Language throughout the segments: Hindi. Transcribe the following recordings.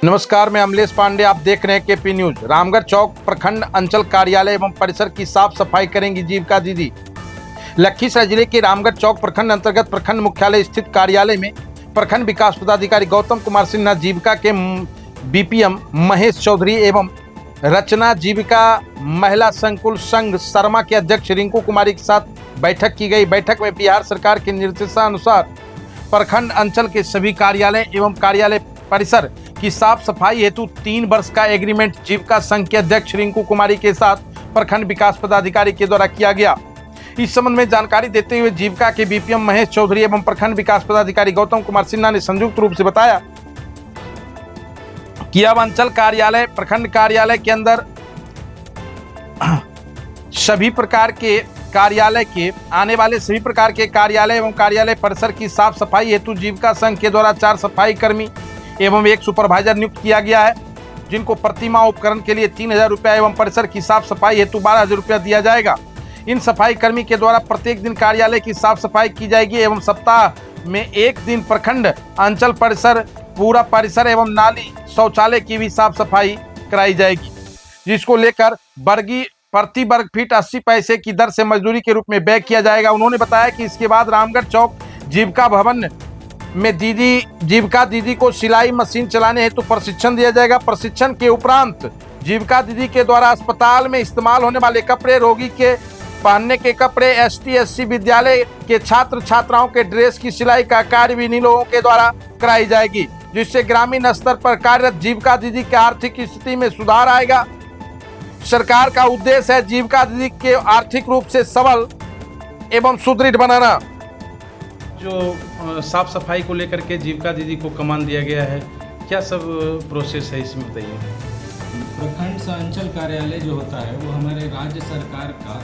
नमस्कार, मैं अमलेश पांडे। आप देख रहे हैं केपी न्यूज। रामगढ़ चौक प्रखंड अंचल कार्यालय एवं परिसर की साफ सफाई करेंगी जीविका दीदी। लखीसराय जिले के रामगढ़ चौक प्रखंड अंतर्गत प्रखंड मुख्यालय स्थित कार्यालय में प्रखंड विकास पदाधिकारी गौतम कुमार सिन्हा, जीविका के बीपीएम महेश चौधरी एवं रचना जीविका महिला संकुल संघ शर्मा के अध्यक्ष रिंकू कुमारी के साथ बैठक की गई। बैठक में बिहार सरकार के निर्देशानुसार प्रखंड अंचल के सभी कार्यालय एवं कार्यालय परिसर की साफ सफाई हेतु 3 वर्ष का एग्रीमेंट जीविका संघ के अध्यक्ष रिंकू कुमारी के साथ प्रखंड विकास पदाधिकारी के द्वारा किया गया। इस संबंध में जानकारी देते हुए जीविका के बीपीएम महेश चौधरी एवं प्रखंड विकास पदाधिकारी गौतम कुमार सिन्हा ने संयुक्त रूप से बताया कि अब अंचल कार्यालय प्रखंड कार्यालय के अंदर सभी प्रकार के कार्यालय के आने वाले सभी प्रकार के कार्यालय एवं कार्यालय परिसर की साफ सफाई हेतु जीविका संघ के द्वारा 4 सफाई कर्मी एवं 1 सुपरवाइजर नियुक्त किया गया है, जिनको प्रतिमाह उपकरण के लिए 3000 रुपया एवं परिसर की साफ सफाई हेतु 12000 रुपया दिया जाएगा। इन सफाई कर्मी के द्वारा प्रत्येक दिन कार्यालय की साफ सफाई की जाएगी एवं सप्ताह में 1 दिन प्रखंड अंचल परिसर पूरा परिसर एवं नाली शौचालय की भी साफ सफाई कराई जाएगी, जिसको लेकर प्रति वर्ग फीट 80 पैसे की दर से मजदूरी के रूप में व्यय किया जाएगा। उन्होंने बताया कि इसके बाद रामगढ़ चौक जीविका भवन में जीविका दीदी को सिलाई मशीन चलाने हेतु प्रशिक्षण दिया जाएगा। प्रशिक्षण के उपरांत जीविका दीदी के द्वारा अस्पताल में इस्तेमाल होने वाले कपड़े, रोगी के पहनने के कपड़े, ST/SC विद्यालय के छात्र छात्राओं के ड्रेस की सिलाई का कार्य भी इन्हीं लोगों के द्वारा कराई जाएगी, जिससे ग्रामीण स्तर पर कार्यरत जीविका दीदी की आर्थिक स्थिति में सुधार आएगा। सरकार का उद्देश्य है जीविका दीदी के आर्थिक रूप से सबल एवं सुदृढ़ बनाना। जो साफ सफाई को लेकर के जीविका दीदी को कमान दिया गया है, क्या सब प्रोसेस है इसमें बताइए। प्रखंड से अंचल कार्यालय जो होता है वो हमारे राज्य सरकार का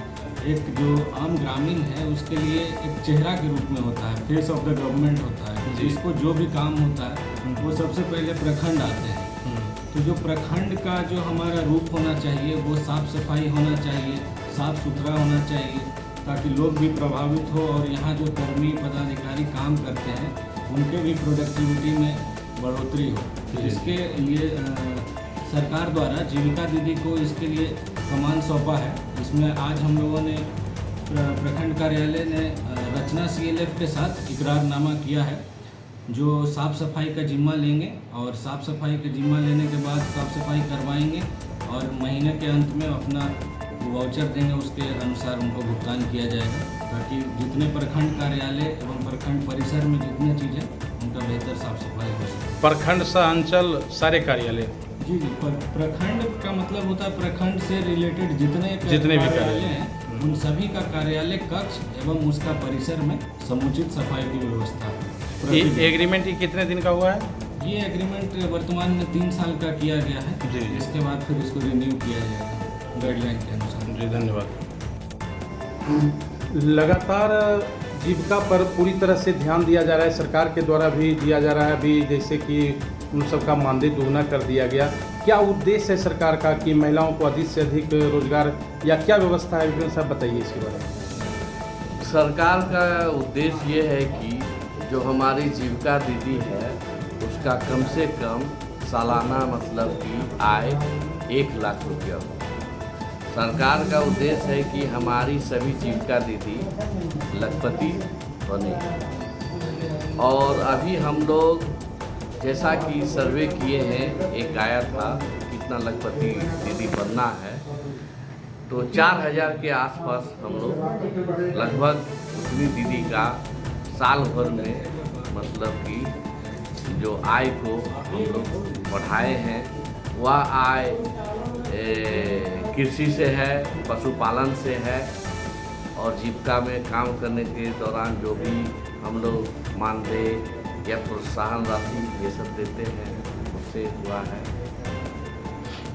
एक जो आम ग्रामीण है उसके लिए एक चेहरा के रूप में होता है, फेस ऑफ द गवर्नमेंट होता है। जिसको जो भी काम होता है वो सबसे पहले प्रखंड आते हैं। तो जो प्रखंड का जो हमारा रूप होना चाहिए वो साफ सफाई होना चाहिए, साफ सुथरा होना चाहिए, ताकि लोग भी प्रभावित हो और यहाँ जो कर्मी पदाधिकारी काम करते हैं उनके भी प्रोडक्टिविटी में बढ़ोतरी हो। तो इसके लिए सरकार द्वारा जीविका दीदी को इसके लिए कमान सौंपा है। इसमें आज हम लोगों ने प्रखंड कार्यालय ने रचना CLF के साथ इकरारनामा किया है, जो साफ़ सफाई का जिम्मा लेंगे और साफ़ सफाई का जिम्मा लेने के बाद साफ़ सफाई करवाएंगे और महीने के अंत में अपना वाउचर देंगे, उसके अनुसार उनको भुगतान किया जाएगा, ताकि जितने प्रखंड कार्यालय एवं प्रखंड परिसर में जितनी चीज़ें उनका बेहतर साफ सफाई हो सके। प्रखंड से अंचल सारे कार्यालय जी, प्रखंड का मतलब होता है प्रखंड से रिलेटेड जितने भी कार्यालय हैं उन सभी का कार्यालय कक्ष एवं उसका परिसर में समुचित सफाई की व्यवस्था। ये एग्रीमेंट कितने दिन का हुआ है? ये एग्रीमेंट वर्तमान में 3 साल का किया गया है जी। इसके बाद फिर इसको रिन्यू किया जाएगा गाइडलाइन के अनुसार। जी, धन्यवाद। लगातार जीविका पर पूरी तरह से ध्यान दिया जा रहा है, सरकार के द्वारा भी दिया जा रहा है। अभी जैसे कि उन सबका मानदेय दोगुना कर दिया गया, क्या उद्देश्य है सरकार का कि महिलाओं को अधिक से अधिक रोजगार या क्या व्यवस्था है, विपिन साहब बताइए इसके बारे में। सरकार का उद्देश्य ये है कि जो हमारी जीविका दीदी है उसका कम से कम सालाना मतलब कि आय 1 लाख रुपया हो। सरकार का उद्देश्य है कि हमारी सभी जीविका दीदी लखपति बने। और अभी हम लोग जैसा कि सर्वे किए हैं, एक आया था कितना लखपति दीदी बनना है, तो 4000 के आसपास हम लोग लगभग उतनी दीदी का साल भर में मतलब कि जो आय को हम लोग बढ़ाए हैं। वह आय कृषि से है, पशुपालन से है और जीविका में काम करने के दौरान जो भी हम लोग मानदेय या प्रोत्साहन राशि ये सब देते हैं उससे हुआ है।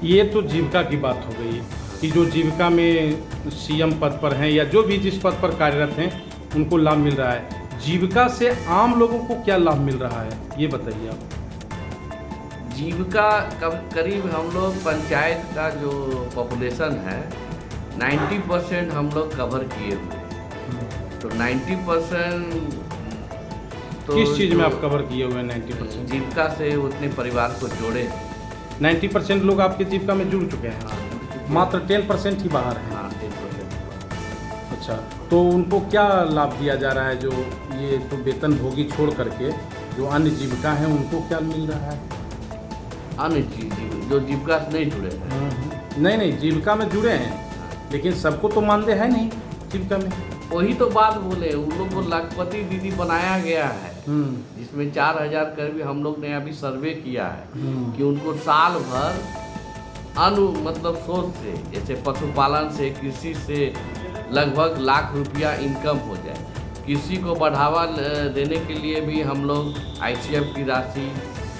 ये तो जीविका की बात हो गई कि जो जीविका में CM पद पर हैं या जो भी जिस पद पर कार्यरत हैं उनको लाभ मिल रहा है। जीविका से आम लोगों को क्या लाभ मिल रहा है, ये बताइए आप। जीविका करीब हम लोग पंचायत का जो पॉपुलेशन है 90% हम लोग कवर किए हुए। तो 90% तो किस चीज़ में आप कवर किए हुए हैं 90%? जीविका से उतने परिवार को जोड़े 90% लोग आपके जीविका में जुड़ चुके हैं, हाँ, मात्र 10% ही बाहर हैं। हाँ 10%। अच्छा, तो उनको क्या लाभ दिया जा रहा है, जो ये तो वेतनभोगी छोड़ करके जो अन्य जीविका हैं उनको क्या मिल रहा है? अन्य जो जीविका से नहीं जुड़े हैं, नहीं, जीविका में जुड़े हैं, लेकिन सबको तो मानदेय है नहीं जीविका में। वही तो बात बोले, उन लोग को लखपति दीदी बनाया गया है, जिसमें 4000 कर्मी हम लोग ने अभी सर्वे किया है कि उनको साल भर मतलब सोच से, जैसे पशुपालन से, कृषि से लगभग लाख रुपया इनकम हो जाए। कृषि को बढ़ावा देने के लिए भी हम लोग ICF की राशि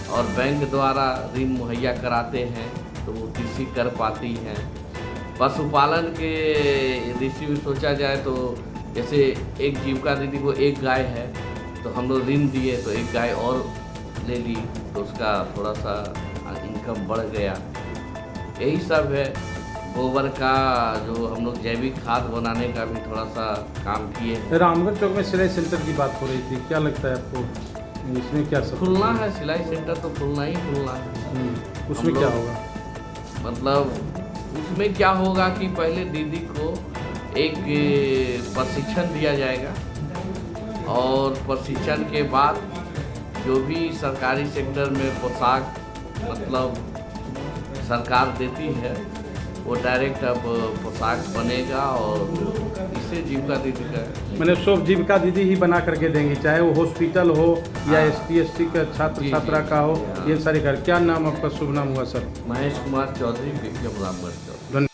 और बैंक द्वारा ऋण मुहैया कराते हैं, तो वो कृषि कर पाती हैं। पशुपालन के दृष्टि में सोचा जाए तो जैसे एक जीविका दीदी को एक गाय है, तो हम लोग ऋण दिए तो एक गाय और ले ली, तो उसका थोड़ा सा इनकम बढ़ गया। यही सब है। गोबर का जो हम लोग जैविक खाद बनाने का भी थोड़ा सा काम किए। रामगढ़ चौक में सिलाई सेंटर की बात हो रही थी, क्या लगता है आपको, इसमें क्या सब खुलना है? सिलाई सेंटर तो खुलना ही खुलना है। उसमें क्या होगा? मतलब उसमें क्या होगा कि पहले दीदी को एक प्रशिक्षण दिया जाएगा, और प्रशिक्षण के बाद जो भी सरकारी सेक्टर में पोशाक मतलब सरकार देती है, वो डायरेक्ट अब पोशाक बनेगा, और इससे जीविका दीदी का मैंने सब जीविका दीदी ही बना करके देंगे, चाहे वो हॉस्पिटल हो या ST/SC का छात्र छात्रा का हो, ये सारे घर। क्या नाम आपका, शुभ नाम हुआ सर? महेश कुमार चौधरी, PPM रामगढ़ चौधरी।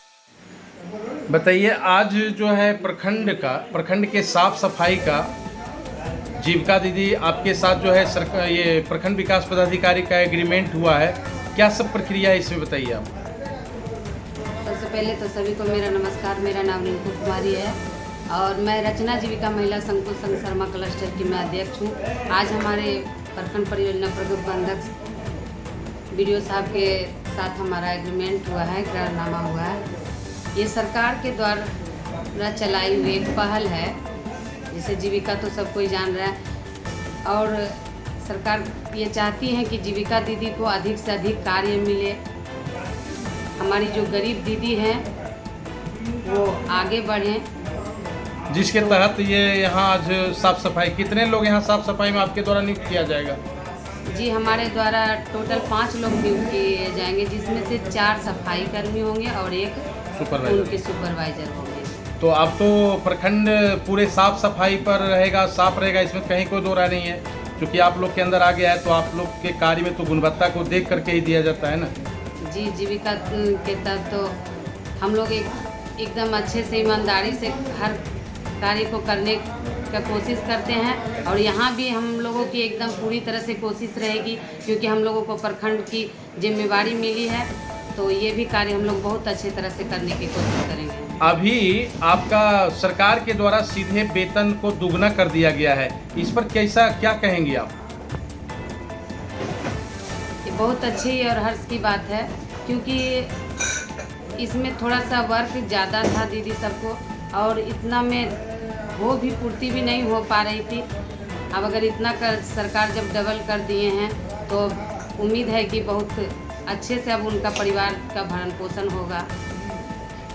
बताइए, आज जो है प्रखंड के साफ सफाई का जीविका दीदी आपके साथ जो है सरकार, ये प्रखंड विकास पदाधिकारी का एग्रीमेंट हुआ है, क्या सब प्रक्रिया है इसमें बताइए आप। सबसे पहले तो सभी को मेरा नमस्कार। मेरा नाम रिंकू कुमारी है और मैं रचना जीविका महिला संकुल संघ शर्मा क्लस्टर की मैं अध्यक्ष हूँ। आज हमारे प्रखंड परियोजना प्रबंधक BDO साहब के साथ हमारा एग्रीमेंट हुआ है, करारनामा हुआ है। ये सरकार के द्वारा चलाई हुई एक पहल है, जिसे जीविका तो सब कोई जान रहा है, और सरकार ये चाहती है कि जीविका दीदी को अधिक से अधिक कार्य मिले। हमारी जो गरीब दीदी हैं वो आगे बढ़ें, जिसके तहत ये यहाँ आज साफ सफाई, कितने लोग यहाँ साफ सफाई में आपके द्वारा नियुक्त किया जाएगा? जी हमारे द्वारा टोटल 5 लोग नियुक्त किए जाएंगे, जिसमें से 4 सफाई कर्मी होंगे और एक उनके सुपरवाइजर होंगे। तो अब तो प्रखंड पूरे साफ सफाई पर रहेगा, साफ रहेगा, इसमें कहीं कोई दो राय नहीं है। क्योंकि आप लोग के अंदर आ गया है, तो आप लोग के कार्य में तो गुणवत्ता को देख करके ही दिया जाता है ना। जी जीविका के तहत तो हम लोग एकदम अच्छे से ईमानदारी से हर कार्य को करने का कोशिश करते हैं, और यहाँ भी हम लोगों की एकदम पूरी तरह से कोशिश रहेगी, क्योंकि हम लोगों को प्रखंड की जिम्मेवारी मिली है, तो ये भी कार्य हम लोग बहुत अच्छे तरह से करने की कोशिश करेंगे। अभी आपका सरकार के द्वारा सीधे वेतन को दुगना कर दिया गया है, इस पर क्या कहेंगी आप? ये बहुत अच्छी और हर्ष की बात है, क्योंकि इसमें थोड़ा सा वर्क ज़्यादा था दीदी सबको, और इतना में वो भी पूर्ति भी नहीं हो पा रही थी। अब अगर इतना सरकार जब डबल कर दिए हैं, तो उम्मीद है कि बहुत अच्छे से अब उनका परिवार का भरण पोषण होगा।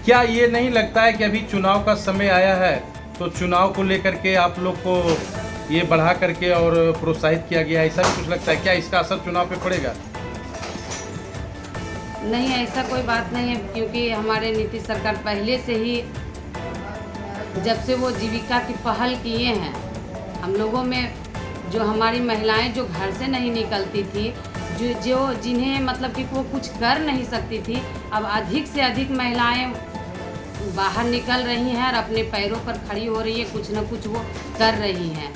क्या ये नहीं लगता है कि अभी चुनाव का समय आया है, तो चुनाव को लेकर के आप लोग को ये बढ़ा करके और प्रोत्साहित किया गया है, ऐसा भी कुछ लगता है? क्या इसका असर चुनाव पे पड़ेगा? नहीं, ऐसा कोई बात नहीं है, क्योंकि हमारे नीतीश सरकार पहले से ही, जब से वो जीविका की पहल किए हैं, हम लोगों में जो हमारी महिलाएं जो घर से नहीं निकलती थी, जो जिन्हें मतलब कि वो कुछ कर नहीं सकती थी, अब अधिक से अधिक महिलाएं बाहर निकल रही हैं और अपने पैरों पर खड़ी हो रही है, कुछ न कुछ वो कर रही हैं।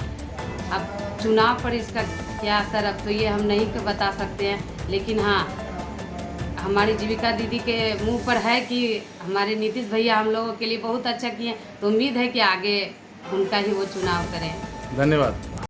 अब चुनाव पर इसका क्या असर, अब तो ये हम नहीं बता सकते हैं, लेकिन हाँ, हमारी जीविका दीदी के मुंह पर है कि हमारे नीतीश भैया हम लोगों के लिए बहुत अच्छा किए, तो उम्मीद है कि आगे उनका ही वो चुनाव करें। धन्यवाद।